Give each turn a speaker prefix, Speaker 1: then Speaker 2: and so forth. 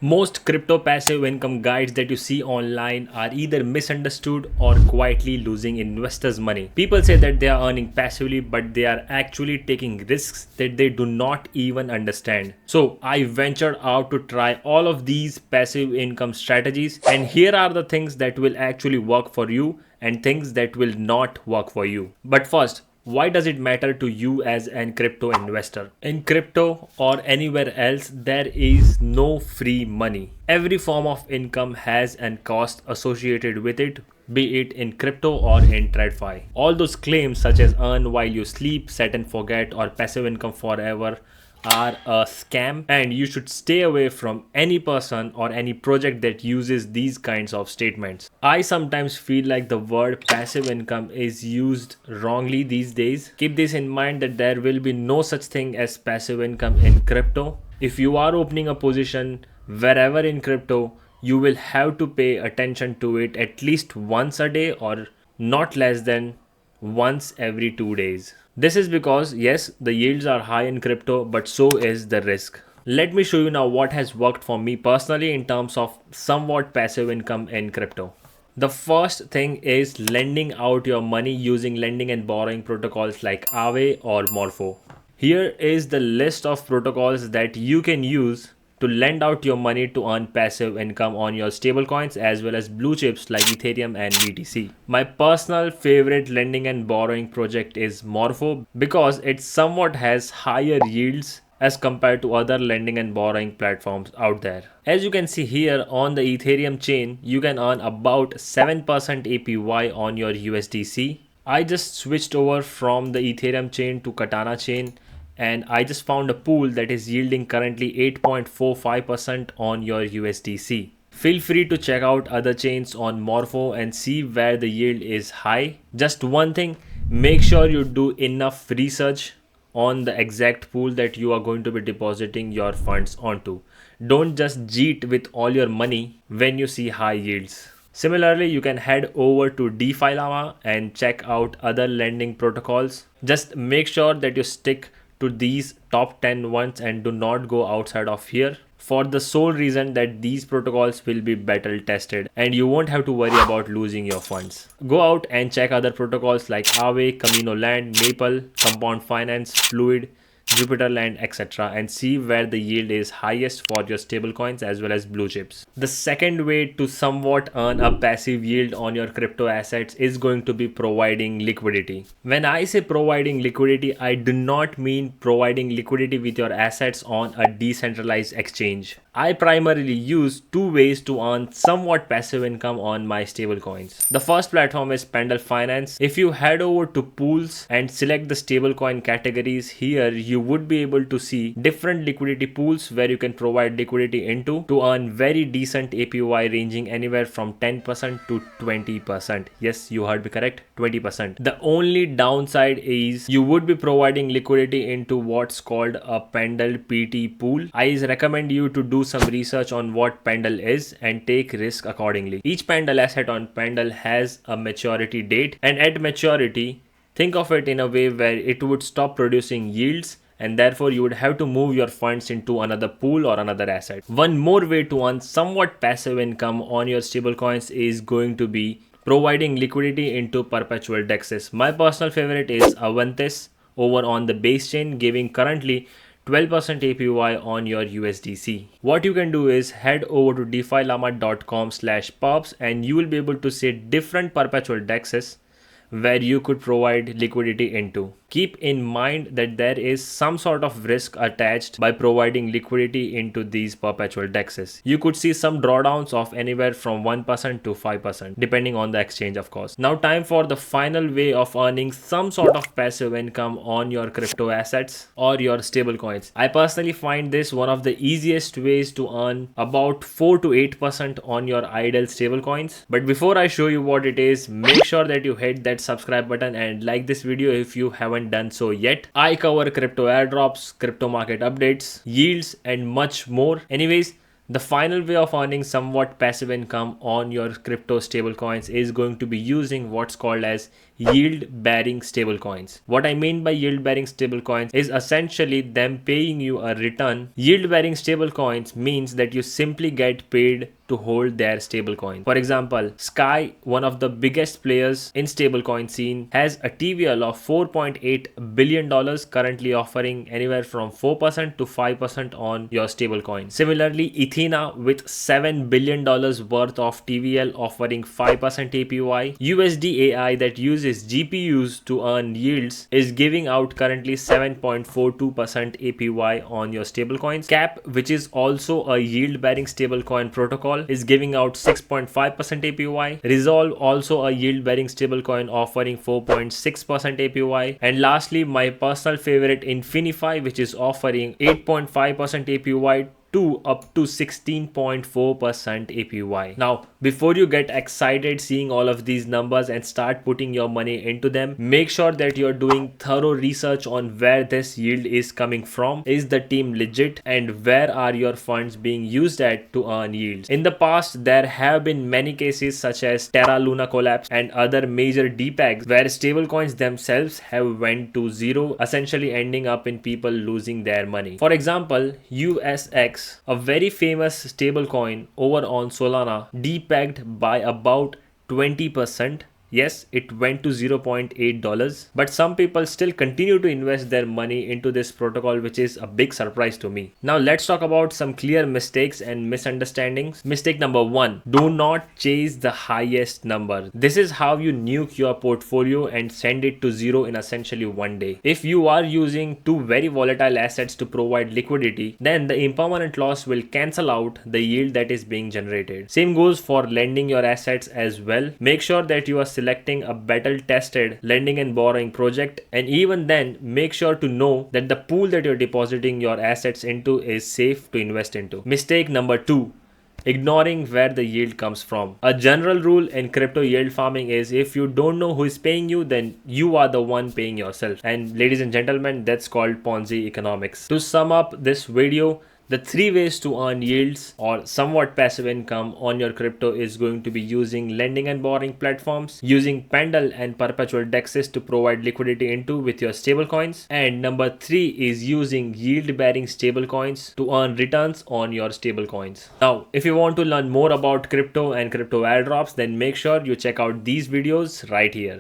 Speaker 1: Most crypto passive income guides that you see online are either misunderstood or quietly losing investors' money. People say that they are earning passively, but they are actually taking risks that they do not even understand. So, I ventured out to try all of these passive income strategies, and here are the things that will actually work for you and things that will not work for you. But first, why does it matter to you as an crypto investor? In crypto or anywhere else, there is no free money. Every form of income has an cost associated with it, be it in crypto or in TradFi. All those claims such as earn while you sleep, set and forget, or passive income forever are a scam, and you should stay away from any person or any project that uses these kinds of statements. I sometimes feel like the word passive income is used wrongly these days. Keep this in mind that there will be no such thing as passive income in crypto. If you are opening a position wherever in crypto, you will have to pay attention to it at least once a day or not less than once every 2 days. This is because, yes, the yields are high in crypto, but so is the risk. Let me show you now what has worked for me personally in terms of somewhat passive income in crypto. The first thing is lending out your money using lending and borrowing protocols like Aave or Morpho. Here is the list of protocols that you can use to lend out your money to earn passive income on your stablecoins as well as blue chips like Ethereum and BTC. My personal favorite lending and borrowing project is Morpho because it somewhat has higher yields as compared to other lending and borrowing platforms out there. As you can see here on the Ethereum chain, you can earn about 7% APY on your USDC. I just switched over from the Ethereum chain to Katana chain, and I just found a pool that is yielding currently 8.45% on your USDC. Feel free to check out other chains on Morpho and see where the yield is high. Just one thing, make sure you do enough research on the exact pool that you are going to be depositing your funds onto. Don't just cheat with all your money when you see high yields. Similarly, you can head over to DeFi Llama and check out other lending protocols. Just make sure that you stick to these top 10 ones and do not go outside of here, for the sole reason that these protocols will be battle tested and you won't have to worry about losing your funds. Go out and check other protocols like Aave, Camino Land, Maple, Compound Finance, Fluid, Jupiter Land, etc. and see where the yield is highest for your stablecoins as well as blue chips. The second way to somewhat earn a passive yield on your crypto assets is going to be providing liquidity. When I say providing liquidity, I do not mean providing liquidity with your assets on a decentralized exchange. I primarily use two ways to earn somewhat passive income on my stablecoins. The first platform is Pendle Finance. If you head over to pools and select the stablecoin categories here, you would be able to see different liquidity pools where you can provide liquidity into to earn very decent APY ranging anywhere from 10% to 20%. Yes, you heard me correct, 20%. The only downside is you would be providing liquidity into what's called a Pendle PT pool. I recommend you to do some research on what Pendle is and take risk accordingly. Each Pendle asset on Pendle has a maturity date, and at maturity, think of it in a way where it would stop producing yields and therefore you would have to move your funds into another pool or another asset. One more way to earn somewhat passive income on your stablecoins is going to be providing liquidity into perpetual dexes. My personal favorite is Avantis over on the base chain, giving currently 12% APY on your USDC. What you can do is head over to defilama.com/pubs and you will be able to see different perpetual dexes where you could provide liquidity into. Keep in mind that there is some sort of risk attached by providing liquidity into these perpetual dexes. You could see some drawdowns of anywhere from 1% to 5% depending on the exchange, of course. Now time for the final way of earning some sort of passive income on your crypto assets or your stable coins. I personally find this one of the easiest ways to earn about 4 to 8% on your idle stable coins. But before I show you what it is, make sure that you hit that subscribe button and like this video if you haven't done so yet. I cover crypto airdrops, crypto market updates, yields and much more. Anyways, the final way of earning somewhat passive income on your crypto stablecoins is going to be using what's called as yield bearing stablecoins. What I mean by yield bearing stablecoins is essentially them paying you a return. Yield bearing stablecoins means that you simply get paid to hold their stablecoin. For example, Sky, one of the biggest players in stablecoin scene, has a TVL of $4.8 billion, currently offering anywhere from 4% to 5% on your stablecoin. Similarly, Ethena, with $7 billion worth of TVL, offering 5% APY. USD AI, that uses GPUs to earn yields, is giving out currently 7.42% APY on your stablecoins. Cap, which is also a yield bearing stablecoin protocol, is giving out 6.5% APY. Resolve, also a yield bearing stablecoin, offering 4.6% APY. And lastly, my personal favorite, Infinify, which is offering 8.5% APY to up to 16.4% APY. Now, before you get excited seeing all of these numbers and start putting your money into them, make sure that you're doing thorough research on where this yield is coming from. Is the team legit, and where are your funds being used at to earn yields? In the past, there have been many cases such as Terra Luna collapse and other major DPEGs where stablecoins themselves have went to zero, essentially ending up in people losing their money. For example, USX, a very famous stablecoin over on Solana, depegged by about 20%. Yes, it went to $0.8, but some people still continue to invest their money into this protocol, which is a big surprise to me. Now let's talk about some clear mistakes and misunderstandings. Mistake number 1, do not chase the highest number. This is how you nuke your portfolio and send it to zero in essentially one day. If you are using two very volatile assets to provide liquidity, then the impermanent loss will cancel out the yield that is being generated. Same goes for lending your assets as well. Make sure that you are selecting a battle tested lending and borrowing project, and even then make sure to know that the pool that you're depositing your assets into is safe to invest into. Mistake number 2, ignoring where the yield comes from. A general rule in crypto yield farming is if you don't know who is paying you, then you are the one paying yourself. And ladies and gentlemen, that's called Ponzi economics. To sum up this video, the 3 ways to earn yields or somewhat passive income on your crypto is going to be using lending and borrowing platforms, using Pendle and perpetual dexes to provide liquidity into with your stablecoins, and number 3 is using yield bearing stablecoins to earn returns on your stablecoins. Now, if you want to learn more about crypto and crypto airdrops, then make sure you check out these videos right here.